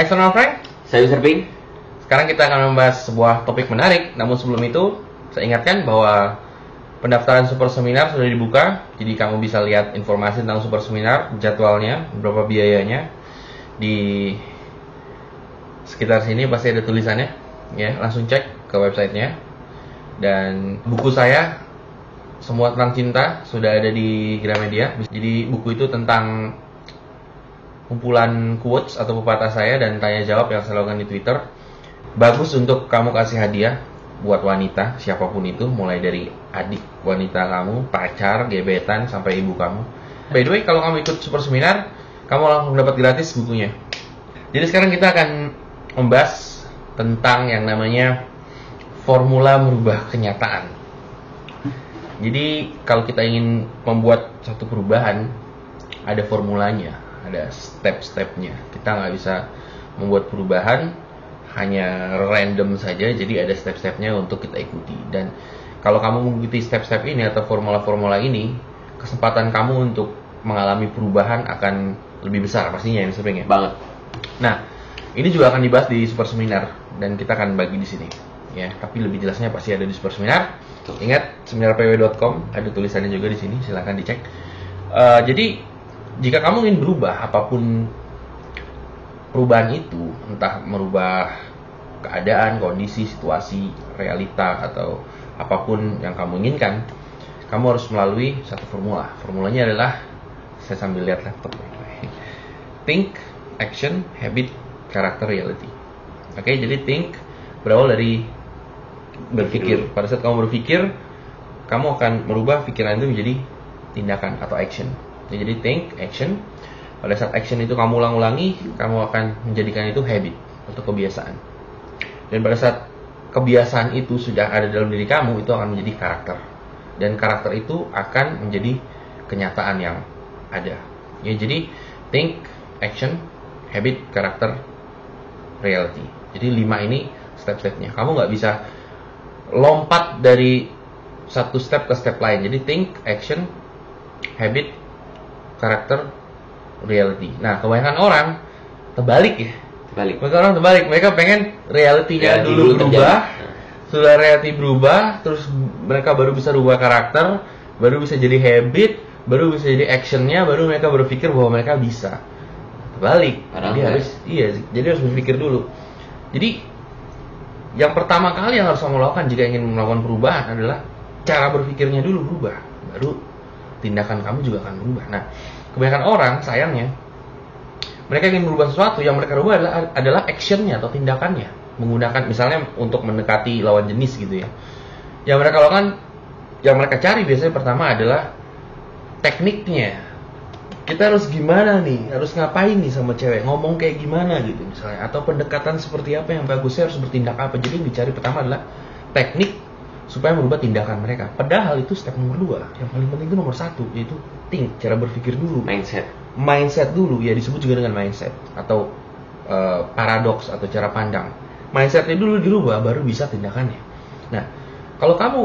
Saya External Frank. Saya User Pink. Sekarang kita akan membahas sebuah topik menarik. Namun sebelum itu, saya ingatkan bahwa pendaftaran Super Seminar sudah dibuka. Jadi kamu bisa lihat informasi tentang Super Seminar, jadwalnya, berapa biayanya. Di sekitar sini pasti ada tulisannya. Ya, langsung cek ke websitenya. Dan buku saya, Semua Tentang Cinta, sudah ada di Gramedia. Jadi buku itu tentang kumpulan quotes atau pepatah saya dan tanya jawab yang saya lakukan di Twitter. Bagus untuk kamu kasih hadiah buat wanita, siapapun itu, mulai dari adik wanita kamu, pacar, gebetan, sampai ibu kamu. By the way, kalau kamu ikut Super Seminar, kamu langsung dapat gratis bukunya. Jadi sekarang kita akan membahas tentang yang namanya formula merubah kenyataan. Jadi kalau kita ingin membuat satu perubahan, ada formulanya, ada step-stepnya. Kita nggak bisa membuat perubahan hanya random saja, jadi ada step-stepnya untuk kita ikuti. Dan kalau kamu mengikuti step-step ini atau formula-formula ini, kesempatan kamu untuk mengalami perubahan akan lebih besar pastinya, yang sering ya. Banget. Nah, ini juga akan dibahas di Super Seminar dan kita akan bagi di sini. Ya, tapi lebih jelasnya pasti ada di Super Seminar. Ingat, seminarpw.com, ada tulisannya juga di sini, silahkan dicek. Jadi jika kamu ingin berubah, apapun perubahan itu, entah merubah keadaan, kondisi, situasi, realita, atau apapun yang kamu inginkan, kamu harus melalui satu formula. Formulanya adalah, saya sambil lihat laptop, think, action, habit, character, reality. Oke, jadi think berawal dari berpikir. Pada saat kamu berpikir, kamu akan merubah pikiran itu menjadi tindakan atau action. Jadi think, action. Pada saat action itu kamu ulang-ulangi, kamu akan menjadikan itu habit atau kebiasaan. Dan pada saat kebiasaan itu sudah ada dalam diri kamu, itu akan menjadi karakter. Dan karakter itu akan menjadi kenyataan yang ada. Ya, jadi think, action, habit, karakter, reality. Jadi 5 ini step-stepnya. Kamu nggak bisa lompat dari satu step ke step lain. Jadi think, action, habit, karakter, reality. Nah, kebanyakan orang terbalik ya. Mereka pengen reality-nya dulu berubah. Sudah reality berubah, terus mereka baru bisa rubah karakter, baru bisa jadi habit, baru bisa jadi action-nya, baru mereka berpikir bahwa mereka bisa. Terbalik. Jadi harus berpikir dulu. Jadi yang pertama kali yang harus kamu lakukan jika ingin melakukan perubahan adalah cara berpikirnya dulu berubah, baru tindakan kamu juga akan berubah. Nah, kebanyakan orang sayangnya mereka ingin merubah sesuatu, yang mereka rubah adalah actionnya atau tindakannya, menggunakan misalnya untuk mendekati lawan jenis gitu ya. Yang mereka lakukan, yang mereka cari biasanya pertama adalah tekniknya. Kita harus gimana nih, harus ngapain nih sama cewek, ngomong kayak gimana gitu misalnya, atau pendekatan seperti apa yang bagus, saya harus bertindak apa. Jadi yang dicari pertama adalah teknik supaya merubah tindakan mereka. Padahal itu step nomor 2. Yang paling penting itu nomor 1, yaitu think, cara berpikir dulu. Mindset dulu, ya disebut juga dengan mindset atau paradoks atau cara pandang. Mindsetnya dulu dirubah, baru bisa tindakannya. Nah, kalau kamu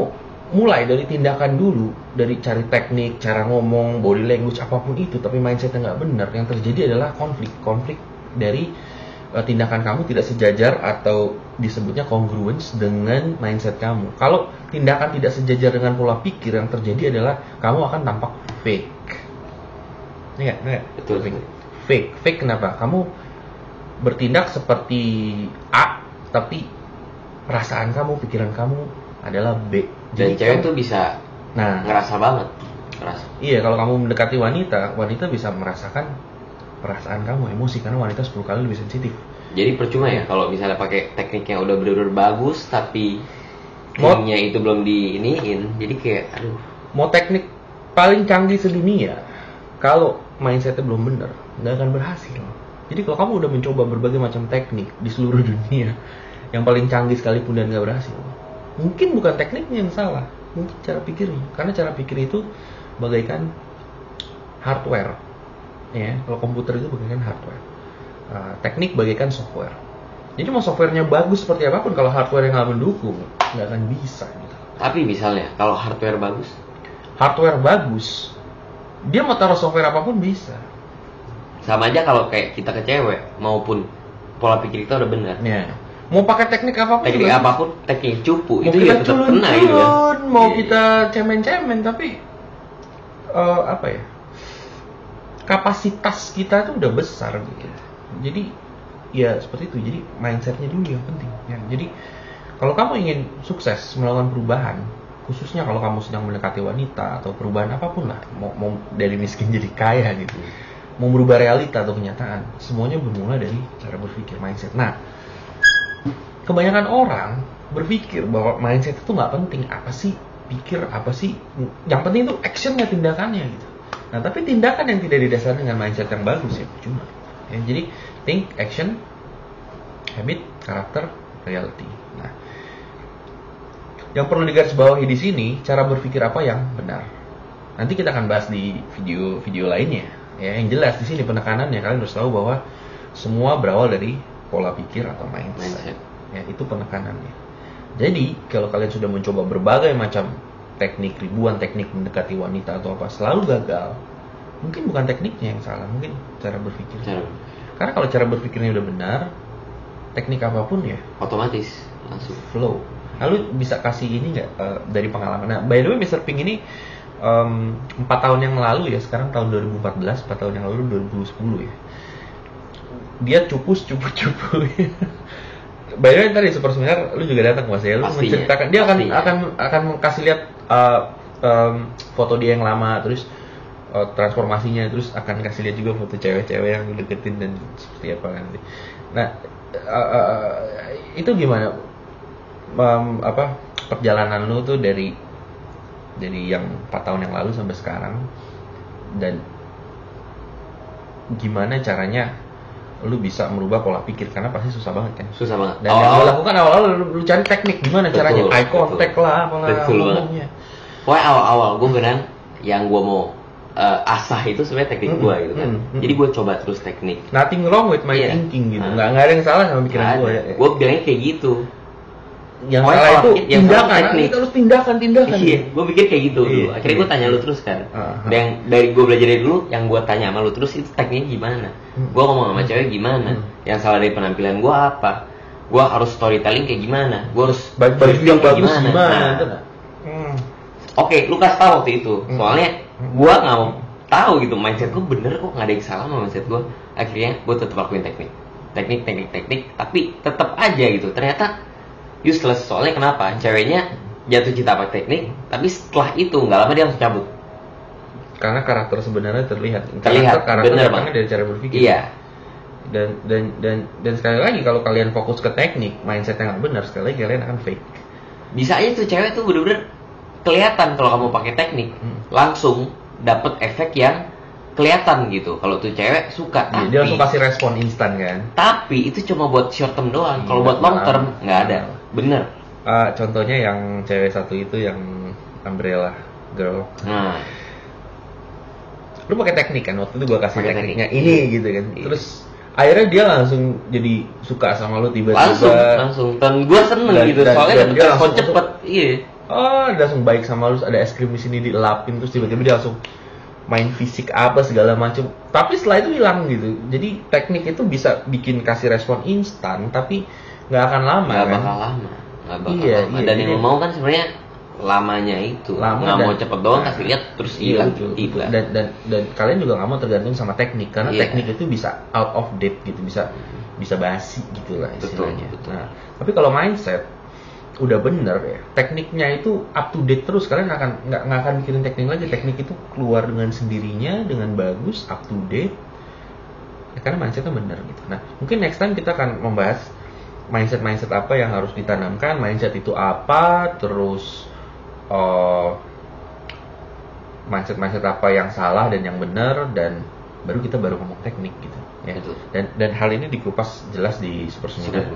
mulai dari tindakan dulu, dari cari teknik, cara ngomong, body language, apapun itu, tapi mindsetnya nggak benar, yang terjadi adalah konflik dari tindakan kamu tidak sejajar atau disebutnya congruence dengan mindset kamu. Kalau tindakan tidak sejajar dengan pola pikir, yang terjadi adalah kamu akan tampak fake. Iya, betul. Fake kenapa? Kamu bertindak seperti A, tapi perasaan kamu, pikiran kamu adalah B. Dan cewek tuh bisa ngerasa banget. Iya, kalau kamu mendekati wanita bisa merasakan perasaan kamu, emosi, karena wanita 10 kali lebih sensitif. Jadi percuma ya kalau misalnya pakai teknik yang udah bener-bener bagus tapi timnya itu belum diiniin. Jadi kayak mau teknik paling canggih sedunia, kalau mindsetnya belum bener, nggak akan berhasil. Jadi kalau kamu udah mencoba berbagai macam teknik di seluruh dunia, yang paling canggih sekalipun dan nggak berhasil, mungkin bukan tekniknya yang salah, mungkin cara pikirnya. Karena cara pikir itu bagaikan hardware. Ya, kalau komputer itu bagaikan hardware. Teknik bagaikan software. Jadi mau softwarenya bagus seperti apapun, kalau hardware yang nggak mendukung, nggak akan bisa. Gitu. Tapi misalnya kalau hardware bagus, dia mau taruh software apapun bisa. Sama aja kalau kayak kita ke cewek maupun pola pikir kita udah benar. Ya. Mau pakai teknik apapun, teknik cupu mau itu kita ya tetap kena gitu kan. Mau kita cemen-cemen, tapi apa ya? Kapasitas kita tuh udah besar gitu. Jadi ya seperti itu. Jadi mindsetnya dulu yang penting. Ya. Jadi kalau kamu ingin sukses melakukan perubahan, khususnya kalau kamu sedang mendekati wanita atau perubahan apapun lah, mau dari miskin jadi kaya gitu, mau merubah realita atau kenyataan, semuanya bermula dari cara berpikir, mindset. Nah, kebanyakan orang berpikir bahwa mindset itu nggak penting. Apa sih pikir, apa sih? Yang penting itu actionnya, tindakannya gitu. Nah, tapi tindakan yang tidak didasarkan dengan mindset yang bagus ya cuma. Ya, jadi think, action, habit, karakter, reality. Nah, yang perlu digarisbawahi di sini cara berpikir apa yang benar. Nanti kita akan bahas di video lainnya. Ya, yang jelas di sini penekanannya kalian harus tahu bahwa semua berawal dari pola pikir atau mindset. Ya, itu penekanannya. Jadi kalau kalian sudah mencoba berbagai macam teknik, ribuan teknik mendekati wanita atau apa, selalu gagal, mungkin bukan tekniknya yang salah, mungkin cara berpikir. Karena kalau cara berpikirnya udah benar, teknik apapun ya otomatis langsung flow. Lalu bisa kasih ini nggak dari pengalaman? Nah, by the way, Mr. Pink ini 4 tahun yang lalu ya, sekarang tahun 2014, 4 tahun yang lalu 2010 ya. Dia cupu. By the way, tadi Super Seminar lu juga datang Mas ya, lu menceritakan dia akan kasih lihat foto dia yang lama, terus transformasinya, terus akan kasih lihat juga foto cewek-cewek yang deketin dan seperti apa nanti. Nah, itu gimana perjalanan lu tuh dari yang 4 tahun yang lalu sampai sekarang, dan gimana caranya lu bisa merubah pola pikir, karena pasti susah banget kan. Susah banget. Dan yang lu lakukan awal-awal lu cari teknik gimana caranya, eye contact lah, apalah. Betul banget. Pokoknya awal-awal gue beneran yang gue mau asah itu sebenarnya teknik gue gitu kan. Jadi gue coba terus teknik. Nothing wrong with my thinking gitu. Nggak ada yang salah sama pikiran gue. Gue bilangnya kayak gitu. Yang salah itu tindakan, kita harus tindakan. Iya, gue pikir kayak gitu dulu. Akhirnya gue tanya lu terus kan. Dan dari gue belajar dari dulu, yang gue tanya sama lu terus itu tekniknya gimana? Gue ngomong sama cewek gimana? Yang salah dari penampilan gue apa? Gue harus storytelling kayak gimana? Gue harus baju yang bagus gimana? Oke, lu kasih tahu waktu itu. Soalnya gue nggak mau tahu gitu mindset gue bener kok, nggak ada yang salah sama mindset gue. Akhirnya gue tetap lakuin teknik, tapi tetap aja gitu. Ternyata useless. Soalnya kenapa? Ceweknya jatuh cinta pakai teknik, tapi setelah itu nggak lama dia langsung cabut. Karena karakter sebenarnya terlihat karakter bener datangnya dari cara berpikir. Iya. Dan sekali lagi kalau kalian fokus ke teknik, mindset yang nggak benar, sekali lagi kalian akan fake. Bisa aja tuh cewek tuh bener-bener kelihatan kalau kamu pakai teknik, langsung dapet efek yang kelihatan gitu. Kalau tuh cewek suka, dia langsung kasih respon instan kan. Tapi itu cuma buat short term doang. Kalau buat long term nggak ada. Bener. Contohnya yang cewek satu itu yang Umbrella Girl. Nah, lu pakai teknik kan, waktu itu gua kasih tekniknya ini gitu kan. Terus akhirnya dia langsung jadi suka sama lu tiba-tiba. Langsung. Dan gua seneng gitu. Soalnya dapet respon cepet. Iya. Dia langsung baik sama lu, ada es krim di sini dilapin, terus tiba-tiba dia langsung main fisik apa segala macam. Tapi setelah itu hilang gitu. Jadi teknik itu bisa bikin kasih respon instan, tapi nggak akan lama. Nggak bakal lama. Iya. Dan yang mau kan sebenarnya lamanya itu. Nggak mau cepet doang, kasih lihat terus hilang tiba. Dan kalian juga nggak mau tergantung sama teknik, karena teknik itu bisa out of date gitu, bisa basi gitulah istilahnya. Betul. Nah, tapi kalau mindset udah bener ya, tekniknya itu up to date terus, kalian nggak akan mikirin teknik lagi. Teknik itu keluar dengan sendirinya, dengan bagus, up to date ya, karena mindsetnya bener gitu. Nah, mungkin next time kita akan membahas mindset apa yang harus ditanamkan, mindset itu apa, terus mindset apa yang salah dan yang benar, dan baru kita ngomong teknik gitu ya. Dan hal ini dikupas jelas di Super Seminar.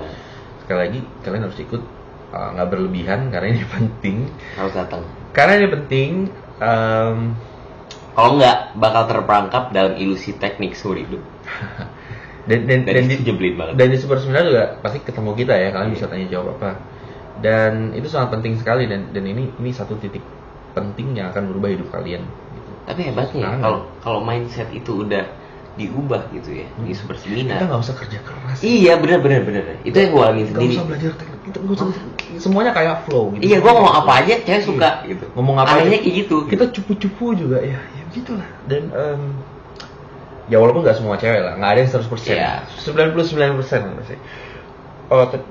Sekali lagi kalian harus ikut, nggak berlebihan karena ini penting. Harus datang. Karena ini penting. Kalau nggak bakal terperangkap dalam ilusi teknik seumur hidup. dan di Super Seminar juga pasti ketemu kita ya, kalian bisa tanya jawab apa. Dan itu sangat penting sekali, dan ini satu titik penting yang akan merubah hidup kalian. Gitu. Tapi hebatnya kalau mindset itu udah diubah gitu ya di super seminar. Kita nggak usah kerja keras. Iya benar. Itu yang gue alamin sendiri. Nggak usah belajar teknik. Kita nggak usah, semuanya kayak flow. Gitu. Iya, gue ngomong apa aja, cewek suka gitu. Ngomong apa anehnya aja, kayak gitu. Kita cupu-cupu juga ya begitulah. Dan ya walaupun nggak semua cewek lah, nggak ada yang 100%. Iya. 99% sih.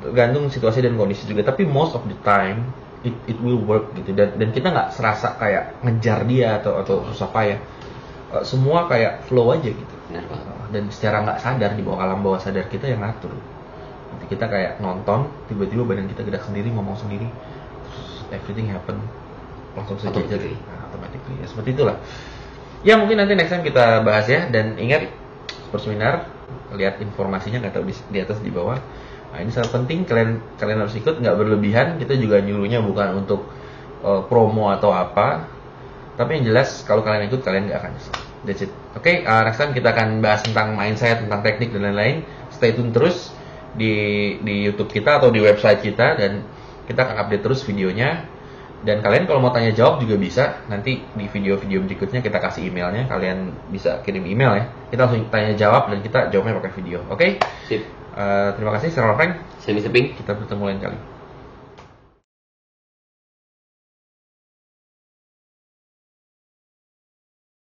Tergantung situasi dan kondisi juga. Tapi most of the time it will work gitu. Dan kita nggak serasa kayak ngejar dia atau susah payah. Semua kayak flow aja gitu. Benar banget. Dan secara nggak sadar di bawah alam bawah sadar kita yang ngatur. Nanti kita kayak nonton, tiba-tiba badan kita gerak sendiri, ngomong sendiri, terus everything happen langsung sejajar, automatically. Ya seperti itulah. Ya mungkin nanti next time kita bahas ya. Dan ingat super seminar, lihat informasinya nggak tahu di atas di bawah. Nah, ini sangat penting, kalian harus ikut, nggak berlebihan. Kita juga nyuruhnya bukan untuk promo atau apa. Tapi yang jelas kalau kalian ikut kalian nggak akan nyesel. That's it. Oke, next time kita akan bahas tentang mindset, tentang teknik dan lain-lain. Stay tune terus di YouTube kita atau di website kita, dan kita akan update terus videonya. Dan kalian kalau mau tanya jawab juga bisa. Nanti di video-video berikutnya kita kasih emailnya. Kalian bisa kirim email ya. Kita langsung tanya jawab dan kita jawabnya pakai video. Oke? Sip. Terima kasih. Saya Frank. Saya bisa ping. Kita bertemu lain kali.